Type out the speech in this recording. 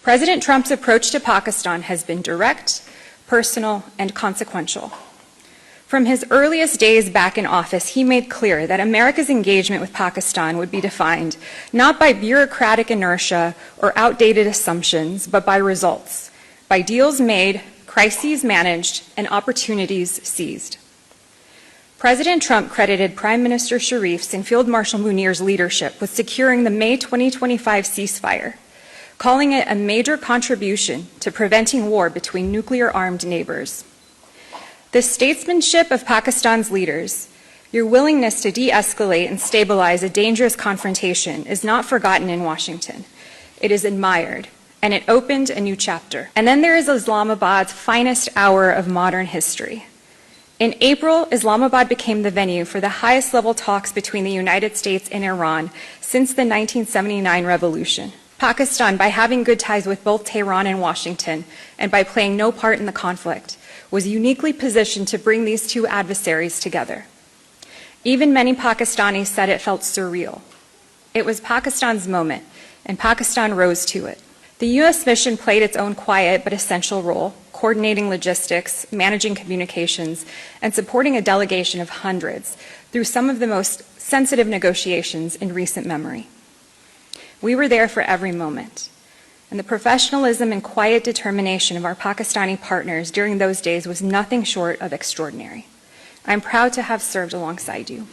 President Trump's approach to Pakistan has been direct, personal, and consequential. From his earliest days back in office, he made clear that America's engagement with Pakistan would be defined not by bureaucratic inertia or outdated assumptions, but by results, by deals made, crises managed, and opportunities seized. President Trump credited Prime Minister Sharif's and Field Marshal Munir's leadership with securing the May 2025 ceasefire, calling it a major contribution to preventing war between nuclear-armed neighbors. The statesmanship of Pakistan's leaders, your willingness to de-escalate and stabilize a dangerous confrontation, is not forgotten in Washington. It is admired, and it opened a new chapter. And then there is Islamabad's finest hour of modern history. In April, Islamabad became the venue for the highest-level talks between the United States and Iran since the 1979 revolution. Pakistan, by having good ties with both Tehran and Washington, and by playing no part in the conflict, was uniquely positioned to bring these two adversaries together. Even many Pakistanis said it felt surreal. It was Pakistan's moment, and Pakistan rose to it. The U.S. mission played its own quiet but essential role, coordinating logistics, managing communications, and supporting a delegation of hundreds through some of the most sensitive negotiations in recent memory. We were there for every moment, and the professionalism and quiet determination of our Pakistani partners during those days was nothing short of extraordinary. I'm proud to have served alongside you.